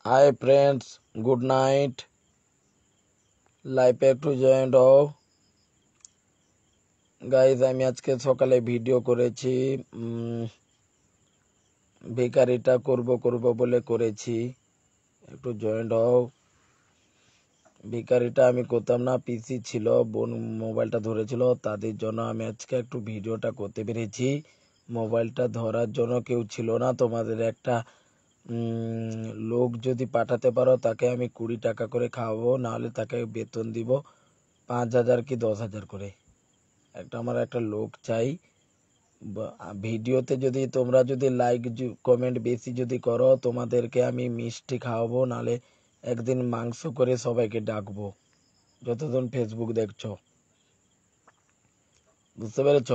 Hi friends, good night. লাইভে একটু joint হও গাইজ। আমি আজকে সকালে ভিডিও করেছি, ভিকারিটা করব বলে করেছি। একটু জয়েন্ট হও। ভিকারিটা আমি করতাম না, পিসি ছিল, বোন মোবাইলটা ধরেছিল, তাদের জন্য আমি আজকে একটু ভিডিওটা করতে পেরেছি। মোবাইলটা ধরার জন্য কেউ ছিল না। তোমাদের একটা লোক যদি পাঠাতে পারো তাকে আমি 20 টাকা করে খাওয়াবো, নাহলে তাকে বেতন দিব 5,000 কি 10,000 করে। আমার একটা লোক চাই। ভিডিওতে যদি তোমরা যদি লাইক কমেন্ট বেশি যদি করো, তোমাদেরকে আমি মিষ্টি খাওয়াবো, নাহলে একদিন মাংস করে সবাইকে ডাকবো। যতজন ফেসবুক দেখছো, বুঝতে পেরেছ?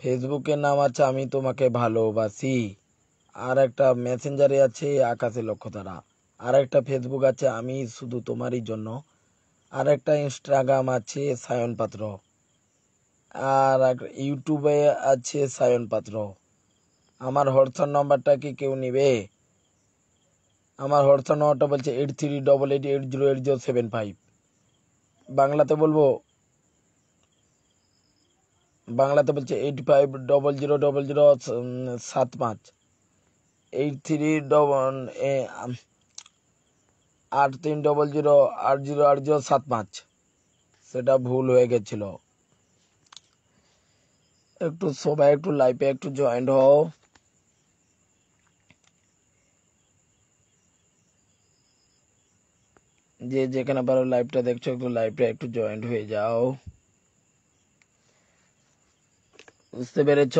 ফেসবুকের নাম আছে আমি তোমাকে ভালোবাসি, আর একটা মেসেঞ্জারে আছে আকাশে লক্ষ্যতারা, আর একটা ফেসবুক আছে আমি শুধু তোমারই জন্য, আর একটা ইনস্টাগ্রাম আছে সায়ন পাত্র, আর ইউটিউবে আছে সায়ন পাত্র। আমার হোয়াটসঅ্যাপ নাম্বারটা কি কেউ নিবে? আমার হোয়াটসঅ্যাপ নাম্বারটা বলছে 8388808075। বাংলাতে বলবো, বাংলাতে বলছে 85000075, 8300808075। সেটা ভুল হয়ে গেছিল। একটু সবাই একটু লাইভে একটু জয়েন্ট হও। যে যেখানে পারো লাইভটা দেখছো, একটু লাইভটা একটু জয়েন্ট হয়ে যাও। বুঝতে পেরেছ?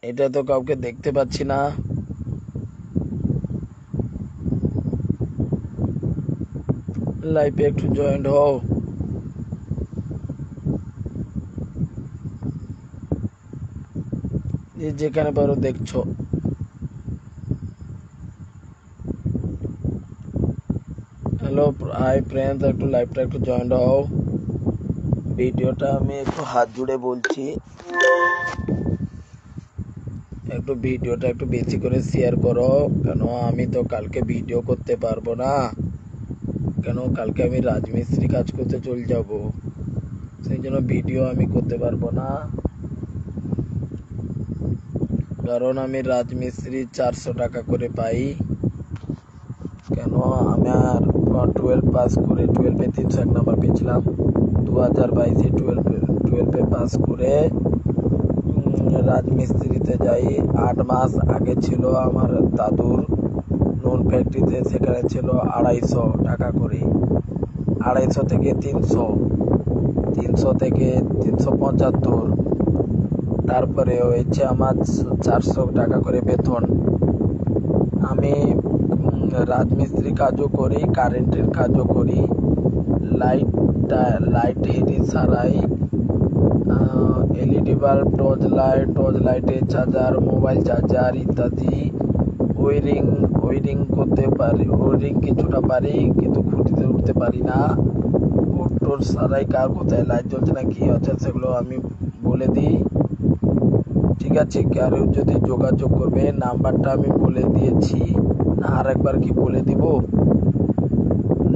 এটা তো কাউকে দেখতে পাচ্ছি না। লাইভে একটু জয়েন্ট হও। যে যেখানে পারো দেখছো। হ্যালো হাই ফ্রেন্ডস, একটু লাইভটা একটু জয়েন্ট হও। ভিডিওটা আমি একটু হাত জুড়ে বলছি, একটু ভিডিওটা একটু বেশি করে শেয়ার করো। কেন আমি তো কালকে ভিডিও করতে পারবো না, কেন কালকে আমি রাজমিস্ত্রি কাজ করতে চলে যাব, সেই জন্য ভিডিও আমি করতে পারবো না। কারণ আমি রাজমিস্ত্রি 400 টাকা করে পাই। কেন আমার 12 পাস করে, 12-এ 301 নাম্বার পেয়েছিলাম। 2022-এ 12-এ পাস করে রাজমিস্ত্রিতে যাই। 8 মাস আগে ছিল আমার দাদুর নুন ফ্যাক্টরিতে, সেখানে ছিল 250 টাকা করে। 250 থেকে 300, 300 থেকে 375, তারপরে হয়েছে আমার 400 টাকা করে বেতন। আমি রাজমিস্ত্রি কাজও করি, কারেন্টের কাজও করি, লাইট হেরি সারাই, এলইডি বাল্ব, টর্চ লাইটের চার্জার, মোবাইল চার্জার ইত্যাদি ওয়ারিং করতে পারি। ওয়ারিং কিছুটা পারি, কিন্তু খুঁটিতে উঠতে পারি না। বোর্ড সারাই, কার কোথায় লাইট জ্বলছে না কি হচ্ছে সেগুলো আমি বলে দিই। ঠিক আছে, কারো যদি যোগাযোগ করবে, নাম্বারটা আমি বলে দিয়েছি, আর একবার কি বলে দিব?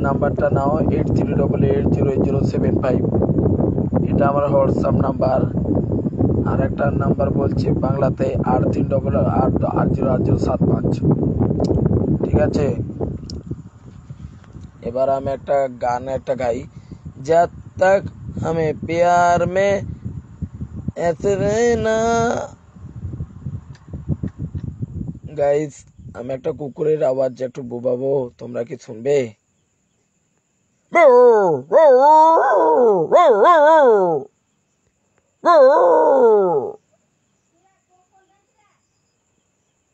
নাম্বারটা নাও 8388808075। এটা আমার হোয়াটসঅ্যাপ নাম্বার। আর একটা নাম্বার বলছি বাংলাতে 8388808075। ঠিক আছে, এবার আমি একটা গান গাই। जब तक हमें प्यार में ऐसे रहना। গাইস, আমি একটা কুকুরের আওয়াজ একটু বোবাবো, তোমরা কি শুনবে?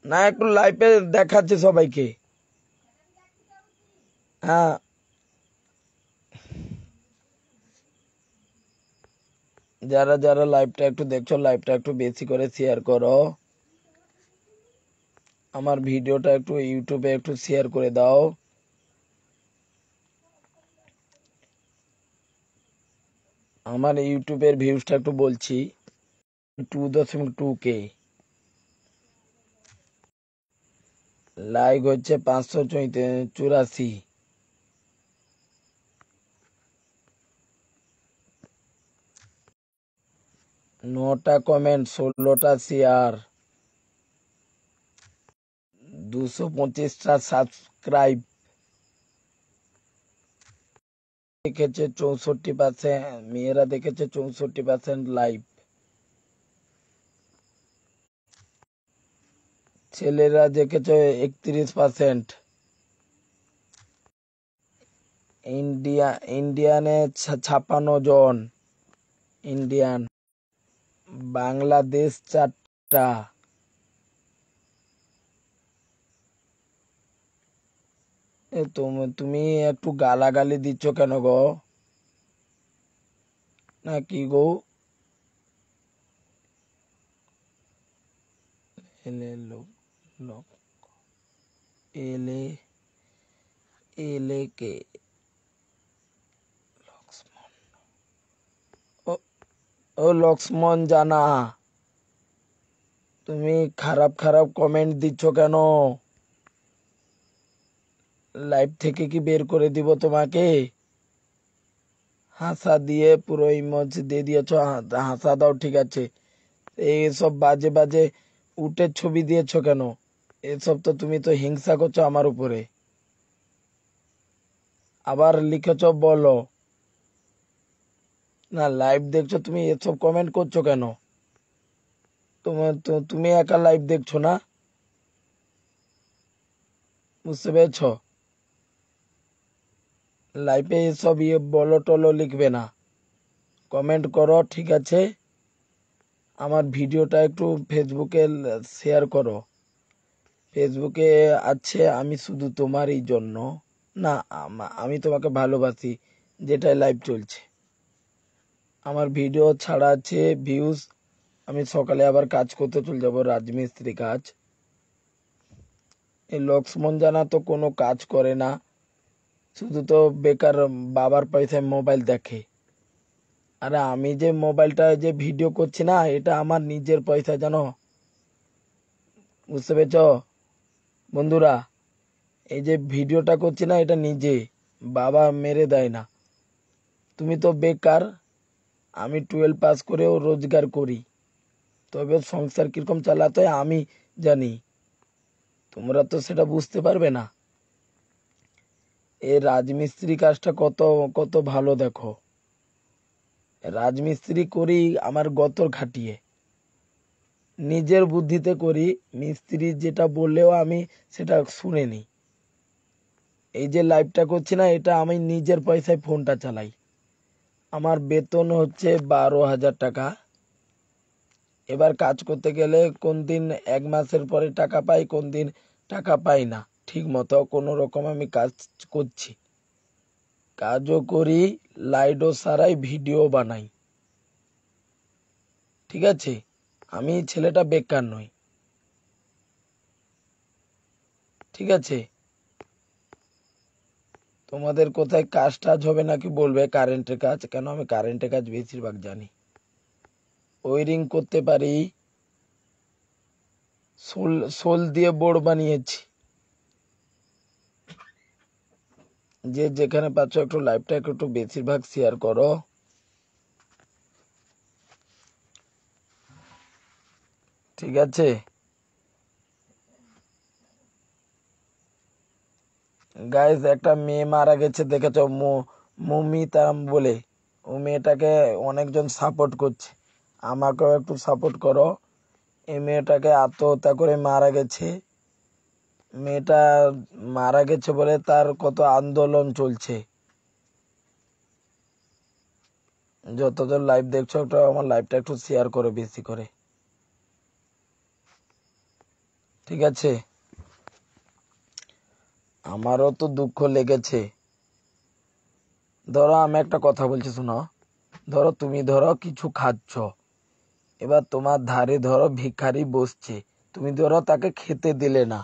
না, একটু লাইভে দেখাচ্ছে সবাইকে। হ্যাঁ, যারা যারা লাইভটা একটু দেখছো, লাইভটা একটু বেশি করে শেয়ার করো। আমার ভিডিওটা একটু ইউটিউবে একটু শেয়ার করে দাও। আমার ইউটিউবের ভিউজটা একটু বলছি, 2.2K। লাইক হচ্ছে 584। নটা কমেন্ট, 16টা শেয়ার, 225টা সাবস্ক্রাইব, দেখেছে 64%, মেয়েরা দেখেছে 64% লাইভ, ছেলেরা দেখেছে 31%। ইন্ডিয়ানে 56 জন ইন্ডিয়ান। বাংলাদেশ 4টা। তুমি একটু গালাগালি দিচ্ছ কেন গো? না কি গো? এলে লোক লোক এলে এলে কে লক্ষ্মণ। ও ও লক্ষ্মণ জানা, তুমি খারাপ খারাপ কমেন্ট দিচ্ছ কেন? লাইভ থেকে কি বের করে দিব তোমাকে? হাসা দিয়ে পুরো ইমোজি দিয়ে দিয়েছ, হাসা দাও ঠিক আছে। এইসব বাজে বাজে উটের ছবি দিয়েছ কেন? এসব তো তুমি তো হিংসা করছো আমার উপরে। আবার লিখেছ বলো না, লাইভ দেখছো তুমি এসব কমেন্ট করছো কেন? তুমি একা লাইভ দেখছো না, বুঝতে পেরেছ? লাইভে এসব বলো টলো লিখবে না, কমেন্ট করো ঠিক আছে। আমার ভিডিওটা একটু ফেসবুকে শেয়ার করো। ফেসবুকে আছে আমি শুধু তোমারই জন্য, না আমি তোমাকে ভালোবাসি, যেটাই লাইভ চলছে। আমার ভিডিও ছাড়া আছে ভিউজ। আমি সকালে আবার কাজ করতে চলে যাবো, রাজমিস্ত্রি কাজ। এই লক্ষ্মণ জানা তো কোনো কাজ করে না, শুধু তো বেকার বাবার পয়সায় মোবাইল দেখে। আরে আমি যে মোবাইলটা যে ভিডিও করছি না, এটা আমার নিজের পয়সা জানো, বুঝতে পেরেছ বন্ধুরা? এই যে ভিডিওটা করছি না, এটা নিজে, বাবা মেরে দেয় না। তুমি তো বেকার, আমি 12 পাস করেও রোজগার করি, তবে সংসার কিরকম চালাতে হয় আমি জানি, তোমরা তো সেটা বুঝতে পারবে না। এই রাজমিস্ত্রি কাজটা কত কত ভালো দেখো। রাজমিস্ত্রি করি আমার গতর খাটিয়ে, নিজের বুদ্ধিতে করি। মিস্ত্রি যেটা বললেও আমি সেটা শুনে নিই। এই যে লাইভটা করছি না, এটা আমি নিজের পয়সায় ফোনটা চালাই। আমার বেতন হচ্ছে 12,000 টাকা। এবার কাজ করতে গেলে কোন দিন 1 মাসের পরে টাকা পাই, কোন দিন টাকা পাই না ঠিক মতো। কোনো রকম আমি কাজ করছি, কাজও করি, লাইটও সারাই, ভিডিও বানাই, ঠিক আছে। আমি ছেলেটা বেকার নই, ঠিক আছে। তোমাদের কোথায় কাজ টাজ হবে নাকি বলবে, কারেন্টের কাজ, কেন আমি কারেন্টের কাজ বেশিরভাগ জানি। ওয়ারিং করতে পারি, সোল সোল দিয়ে বোর্ড বানিয়েছি। যে যেখানে পাচ্ছ একটু লাইভটা একটু বেশিরভাগ শেয়ার করো, ঠিক আছে। গাইজ একটা মেয়ে মারা গেছে দেখেছ, মুমিতাম বলে। ও মেয়েটাকে অনেকজন সাপোর্ট করছে, আমাকেও একটু সাপোর্ট করো। এই মেয়েটাকে আত্মহত্যা করে মারা গেছে। মেয়েটা মারা গেছে বলে তার কত আন্দোলন চলছে। যতজন লাইভ দেখছো একটু আমার লাইভটা একটু শেয়ার করো বেশি করে, ঠিক আছে। আমারও তো দুঃখ লেগেছে। ধরো আমি একটা কথা বলছি শোনো, ধরো তুমি ধরো কিছু খাচ্ছ, এবার তোমার ধারে ধরো ভিখারি বসছে, তুমি ধরো তাকে খেতে দিলে না,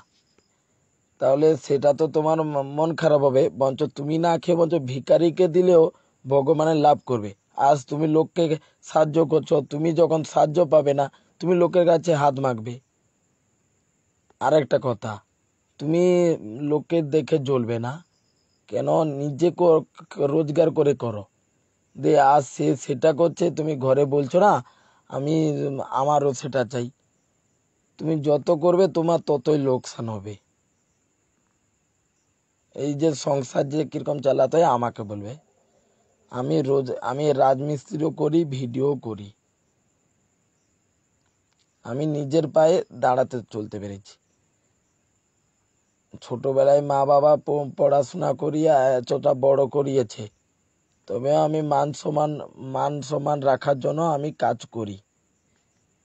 তাহলে সেটা তো তোমার মন খারাপ হবে। বঞ্চ তুমি না খেয়ে বঞ্চ ভিখারিকে দিলেও ভগবানের লাভ করবে। আজ তুমি লোককে সাহায্য করছো, তুমি যখন সাহায্য পাবে না, তুমি লোকের কাছে হাত মাগবে। আর একটা কথা, তুমি লোকের দেখে জ্বলবে না, কেন নিজে রোজগার করে করো। দে আজ সে সেটা করছে, তুমি ঘরে বলছো না আমি আমারও সেটা চাই। তুমি যত করবে তোমার ততই লোকসান হবে। এই যে সংসার যে কিরকম চালাতে হয় আমাকে বলবে। আমি রাজমিস্ত্রিও করি, ভিডিও করি। আমি নিজের পায়ে দাঁড়াতে চলতে পেরেছি। ছোটবেলায় মা বাবা পড়াশোনা করিয়ে এতটা বড় করিয়েছে, তবে আমি মান সম্মান রাখার জন্য আমি কাজ করি,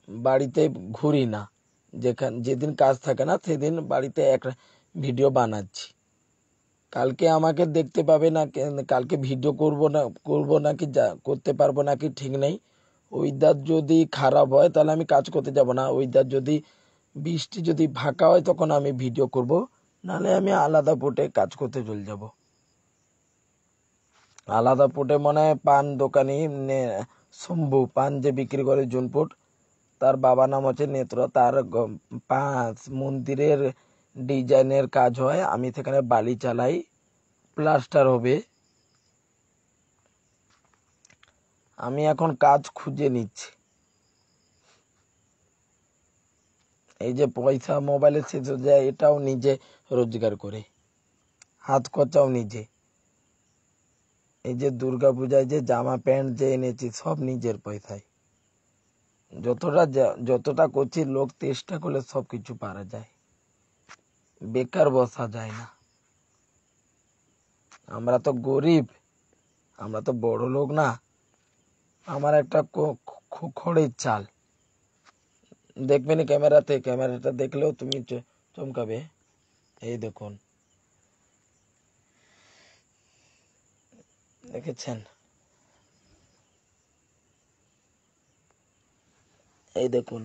বাড়িতে ঘুরি না। যেদিন কাজ থাকে না সেদিন বাড়িতে এক ভিডিও বানাচ্ছি। কালকে আমাকে দেখতে পাবে না, কালকে ভিডিও করব নাকি করতে পারবো নাকি ঠিক নেই। ওয়েদার যদি খারাপ হয় তাহলে আমি কাজ করতে যাব না। ওয়েদার যদি বৃষ্টি যদি ফাঁকা হয় তখন আমি ভিডিও করব, নাহলে আমি আলাদা পোটে কাজ করতে চলে যাব। আলাদা পোটে মনে হয় পান দোকানি শম্ভু পান যে বিক্রি করে জুনপুট, তার বাবা নাম হচ্ছে নেত্র। তার মন্দিরের ডিজাইনের কাজ হয়, আমি সেখানে বালি চালাই, প্লাস্টার হবে। আমি এখন কাজ খুঁজে নিচ্ছি। এই যে পয়সা মোবাইলে শেষ হয়ে যায়, এটাও নিজে রোজগার করে, হাত খরচাও নিজে। এই যে দুর্গা পূজায় যে জামা প্যান্ট যে এনেছি সব নিজের পয়সায়। যতটা করছি, লোক চেষ্টা করলে সবকিছু পারা যায়, বেকার বসা যায় না। আমরা তো গরিব, আমরা তো বড় লোক না। আমার একটা খড়ের চাল দেখবে না ক্যামেরাটা দেখলেও তুমি চমকাবে। এই দেখুন, দেখেছেন? এই দেখুন,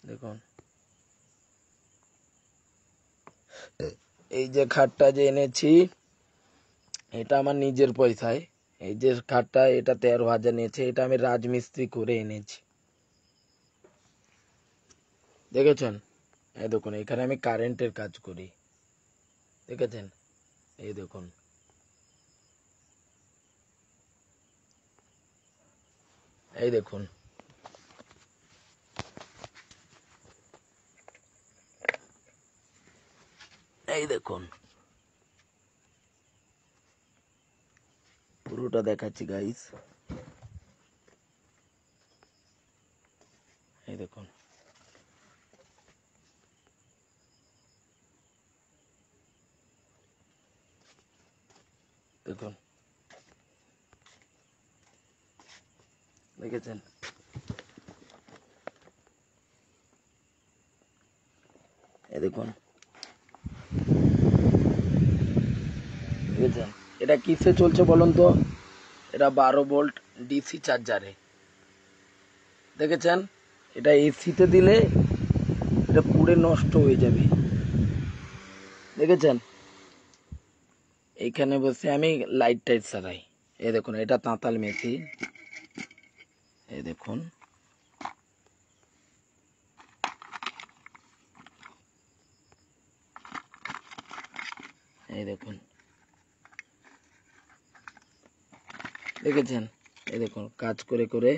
দেখুন এই যে খাটটা যে এনেছি এটা আমার নিজের পয়সায়। এই যে খাটটা, এটা 13,000 নিয়েছে, এটা আমি রাজমিস্ত্রি করে এনেছি। দেখেছেন? এই দেখুন, এখানে আমি কারেন্টের কাজ করি, দেখেছেন? এই দেখুন, এই দেখুন, এই দেখুন, পুরোটা দেখাচ্ছি গাইস। এই দেখুন, দেখুন, দেখেছেন? এই দেখুন, দেখেছেন? এটা কিসে চলছে বলুন তো? এটা 12 ভোল্ট ডিসি চার্জারে। দেখেছেন? এটা এসিতে দিলে এটা পুড়ে নষ্ট হয়ে যাবে। দেখেছেন? এইখানে বসে আমি লাইট টাইট সারাই। এই দেখুন, এটা তাঁতাল মেথি। এই দেখুন, এই দেখুন, দেখেছেন? এই দেখুন, কাজ করে করে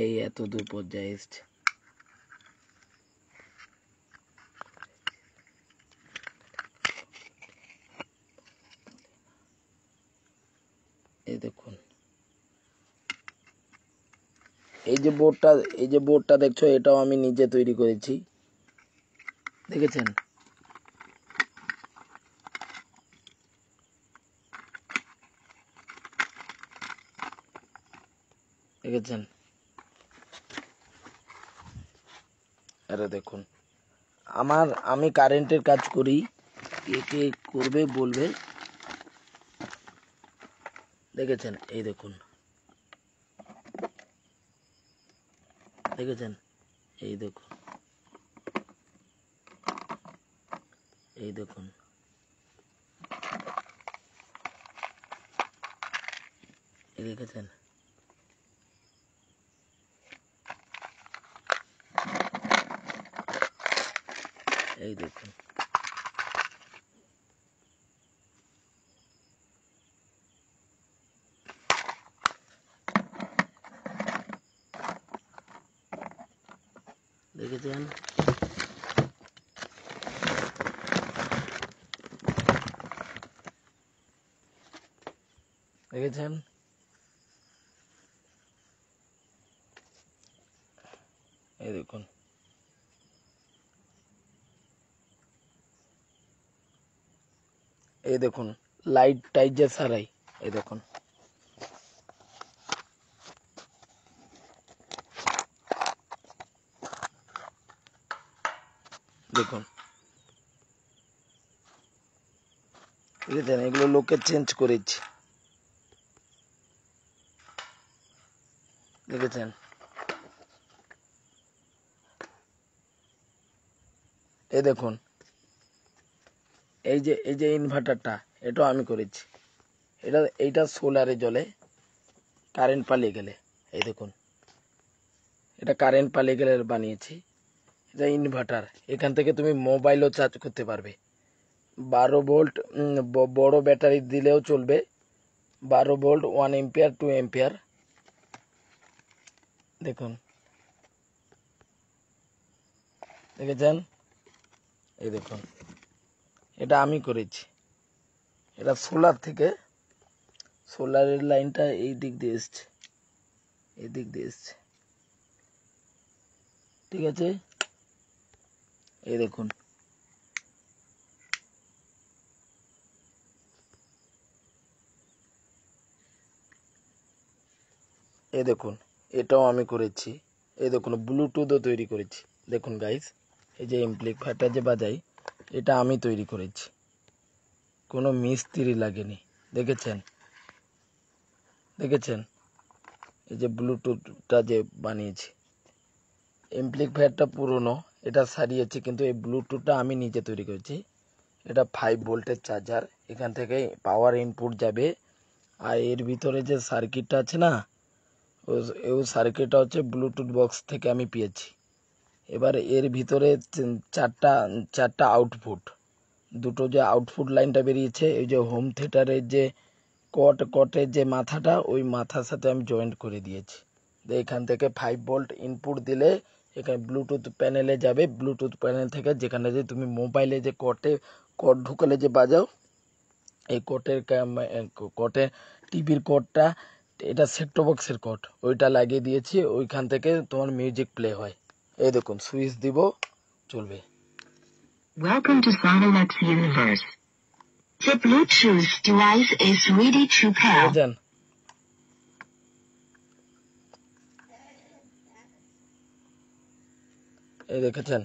এই এত দূর পর্যায়ে এসছে। এই দেখুন, এই যে বোর্ডটা দেখছো, এটাও আমি নিজে তৈরি করেছি। দেখেছেন? দেখেছেন? আরে দেখুন, আমি কারেন্টের কাজ করি, কে কে করবে বলবে। দেখেছেন? এই দেখুন, দেখেছেন? এই দেখুন, এই দেখুন, এই দেখেছেন? এই দেখুন, দেখেছেন? দেখেছেন? এই দেখুন, এই দেখুন লাইট টাইট যে সারাই, এই দেখুন, দেখুন, দেখেছেন? এগুলো লোকে চেঞ্জ করেছে, দেখেছেন? এই দেখুন, এই যে ইনভার্টারটা, এটাও আমি করেছি। এইটা সোলারে জ্বলে কারেন্ট পালিয়ে গেলে। এই দেখুন, এটা কারেন্ট পালিয়ে গেলে বানিয়েছি। এটা ইনভার্টার, এখান থেকে তুমি মোবাইলও চার্জ করতে পারবে। 12 ভোল্ট, বড় ব্যাটারি দিলেও চলবে। 12 ভোল্ট, 1 এম্পিয়ার, 2 এম্পিয়ার। দেখুন, দেখেছেন? এই দেখুন, এটা আমি করেছি। এটা সোলার থেকে, সোলারের লাইনটা এই দিক দিয়ে এসছে, এই দিক দিয়ে এসছে, ঠিক আছে? এই দেখুন, এই দেখুন, এটাও আমি করেছি। এই দেখুন, ব্লুটুথও তৈরি করেছি। দেখুন গাইস, এই যে এমপ্লিফায়ারটা যে বাজাই, এটা আমি তৈরি করেছি, কোনো মিস্ত্রি লাগেনি। দেখেছেন? দেখেছেন? এই যে ব্লুটুথটা যে বানিয়েছি, এমপ্লিফায়ারটা পুরনো, এটা সারিয়েছি, কিন্তু এই ব্লুটুথটা আমি নিজে তৈরি করেছি। এটা 5 ভোল্টের চার্জার, এখান থেকে পাওয়ার ইনপুট যাবে। আর এর ভিতরে যে সার্কিটটা আছে না, ওই সার্কিটটা হচ্ছে ব্লুটুথ বক্স থেকে আমি পেয়েছি। এবার এর ভিতরে চারটা চারটা আউটপুট, দুটো যে আউটপুট লাইনটা বেরিয়েছে, এই যে হোম থিয়েটারের যে কটের যে মাথাটা, ওই মাথার সাথে আমি জয়েন্ট করে দিয়েছি। এখান থেকে 5 ভোল্ট ইনপুট দিলে এখানে ব্লুটুথ প্যানেলে যাবে। ব্লুটুথ প্যানেল থেকে যেখানে যে তুমি মোবাইলে যে কট ঢুকালে যে বাজাও, এই কটে টিভির কটটা, এটা সেটটপ বক্সের কট, ওইটা লাগিয়ে দিয়েছি। ওইখান থেকে তোমার মিউজিক প্লে হয়। এই দেখুন, সুইচ দিব, চলবে। Welcome to Sonolux Universe. The Bluetooth device is ready to pair. দেখেছেন? এই দেখেছেন?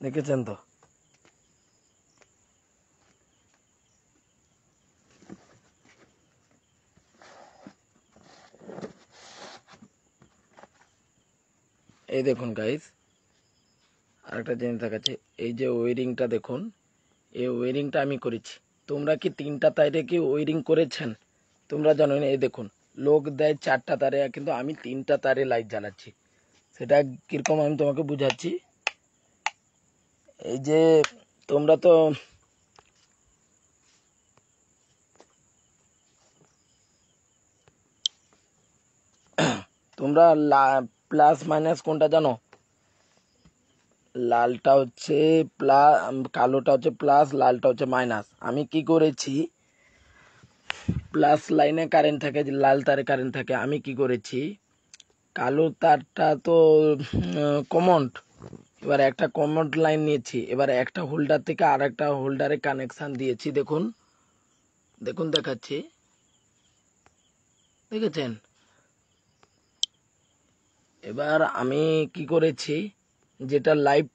দেখেছেন তো? এই দেখুন গাইস, আরেকটা জিনিস দেখাচ্ছি। এই যে ওয়ারিংটা দেখুন, এই ওয়ারিংটা আমি করেছি। তোমরা কি 3টা তারে কি ওয়ারিং করেছেন? তোমরা জানো না। এই দেখুন, লোক দেয় 4টা তারে, কিন্তু আমি 3টা তারে লাইট জ্বালাচ্ছি। সেটা কিরকম আমি তোমাকে বুঝাচ্ছি। এই যে তোমরা তো তোমরা প্লাস মাইনাস কোনটা জানো? লালটা হচ্ছে প্লাস, কালোটা হচ্ছে প্লাস, লালটা হচ্ছে মাইনাস। আমি কি করেছি, প্লাস লাইনে কারেন্ট থাকে, যে লাল তারে কারেন্ট থাকে, আমি কি করেছি, কালো তারটা তো কমন, এবার একটা কমন লাইন নিয়েছি, এবার একটা হোল্ডার থেকে আর একটা হোল্ডারে কানেকশান দিয়েছি। দেখুন, দেখুন দেখাচ্ছি, দেখেছেন? এবার আমি কি করেছি, যেটা লাইভ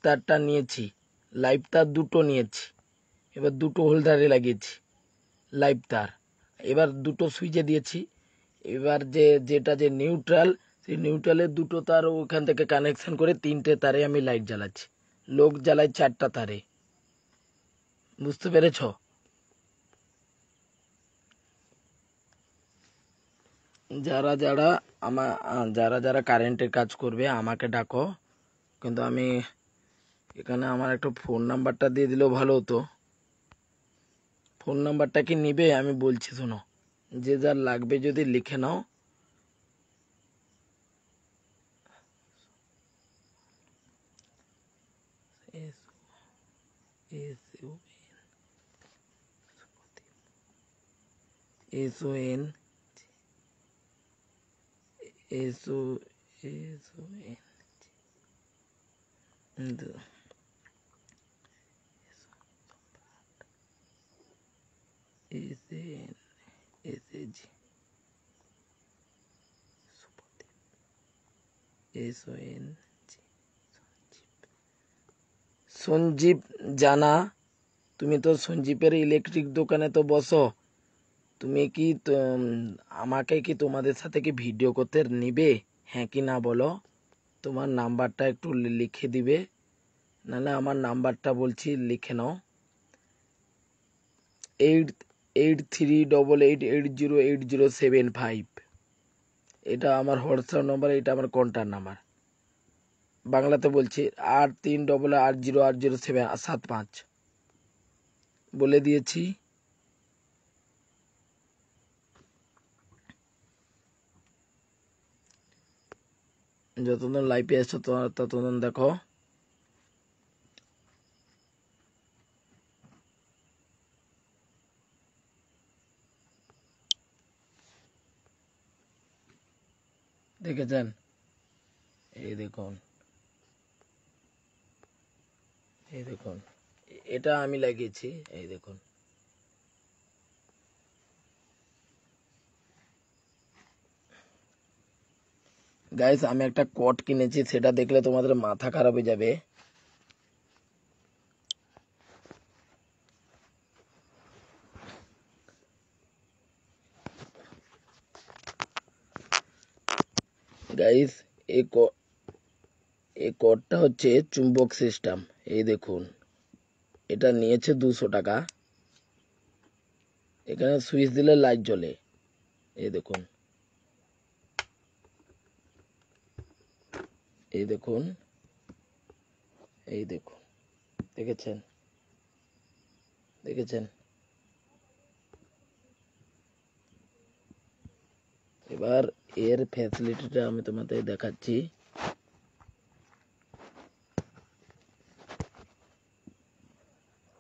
তারটা নিয়েছি, লাইভ তার দুটো নিয়েছি, এবার দুটো হোল্ডারে লাগিয়েছি লাইভ তার। এবার দুটো সুইচে দিয়েছি। এবার যেটা যে নিউট্রাল, সেই নিউট্রালের দুটো তার ওখান থেকে কানেকশন করে 3টে তারে আমি লাইট জ্বালাচ্ছি। লোক জ্বালায় 4টা তারে। বুঝতে পেরেছ? যারা যারা যারা যারা কারেন্টের কাজ করবে আমাকে ডাকো, কিন্তু আমি এখানে আমার একটা ফোন নাম্বারটা দিয়ে দিলেও ভালো হতো। ফোন নাম্বারটা কি নিবে? আমি বলছি শোনো, যে যার লাগবে যদি লিখে নাও। SON সঞ্জীব জানা, তুমি তো সঞ্জীবের ইলেকট্রিক দোকানে তো বসো। তুমি কি আমাকে কি তোমাদের সাথে কি ভিডিও করতে নিবে? হ্যাঁ কি না বলো। তোমার নাম্বারটা একটু লিখে দিবে, নাহলে আমার নাম্বারটা বলছি লিখে নাও। 8388880805। এটা আমার হোয়াটসঅ্যাপ নাম্বার, এটা আমার কন্ট্যাক্ট নাম্বার। বাংলাতে বলছি 8388080775 বলে দিয়েছি। যতক্ষণ লাইভে আসছো ততক্ষণ দেখো। দেখেছেন? এই দেখুন, এই দেখুন, এটা আমি লাগিয়েছি। এই দেখুন, গাইস আমি একটা কোট কিনেছি, সেটা দেখলে তোমাদের মাথা খারাপ হয়ে যাবে। গাইস এই কোটটা হচ্ছে চুম্বক সিস্টেম। এই দেখুন, এটা নিয়েছে 200 টাকা। এখানে সুইচ দিলে লাইট জ্বলে। এই দেখুন, এই দেখুন, এই দেখুন, দেখেছেন? দেখেছেন? এবার এর ফ্যাসিলিটিটা আমি তোমাদের দেখাচ্ছি।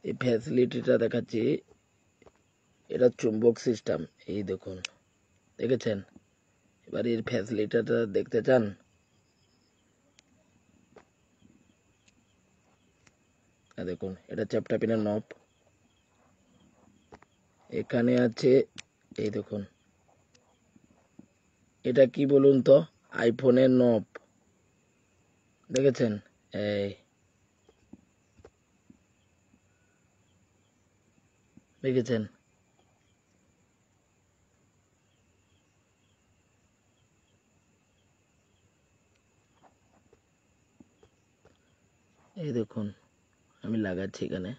এই ফ্যাসিলিটিটা দেখাচ্ছি। এটা চুম্বক সিস্টেম। এই দেখুন, দেখেছেন? এবার এর ফ্যাসিলিটিটা দেখতে চান? দেখুন, এটা চ্যাপটা পিনের নব এখানে আছে। এই দেখুন, এটা কি বলুন তো? আইফোনের নব। দেখেছেন? এই দেখেছেন? এই দেখুন, আমি লাগাচ্ছি এখানে।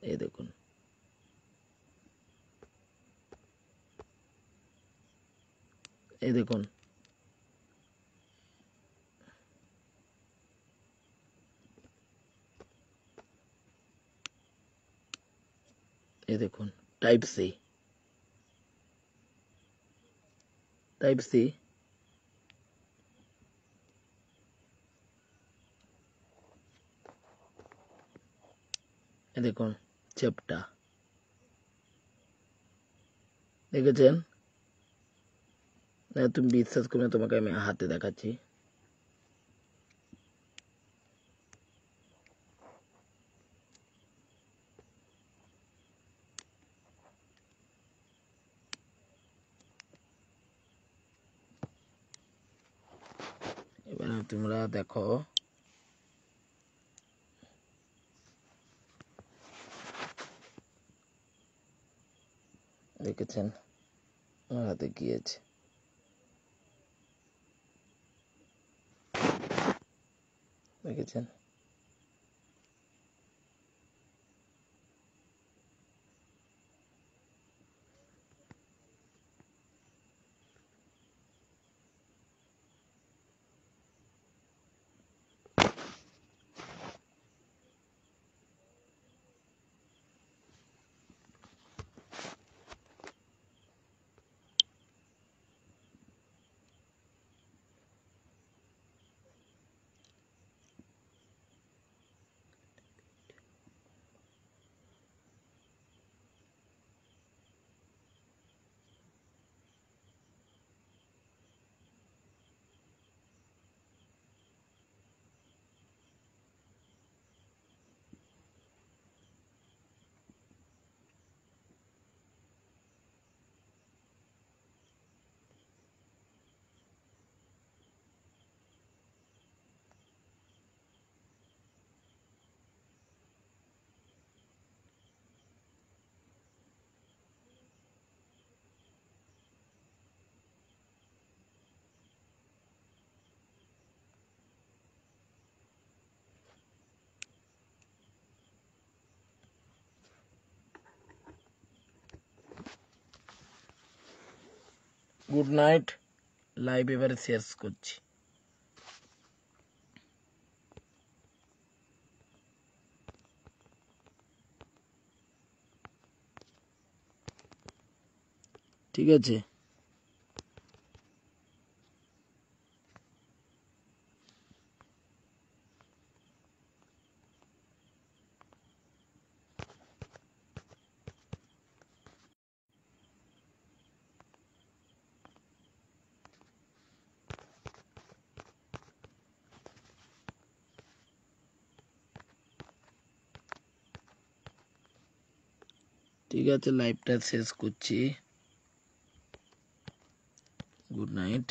এই দেখুন, এই দেখুন, এই দেখুন, টাইপ সি, টাইপ সি। এই দেখুন, চ্যাপটা। দেখেছেন? না তুমি বিশ্বাস করবে না, তোমাকে আমি হাতে দেখাচ্ছি। এবার তোমরা দেখো, দেখেছেন? আমার হাতে কি আছে? দেখেছেন? Good night. লাইভ এবারে শেষ করছি। ঠিক আছে। ঠিক আছে, লাইভটা শেষ করছি। Good night.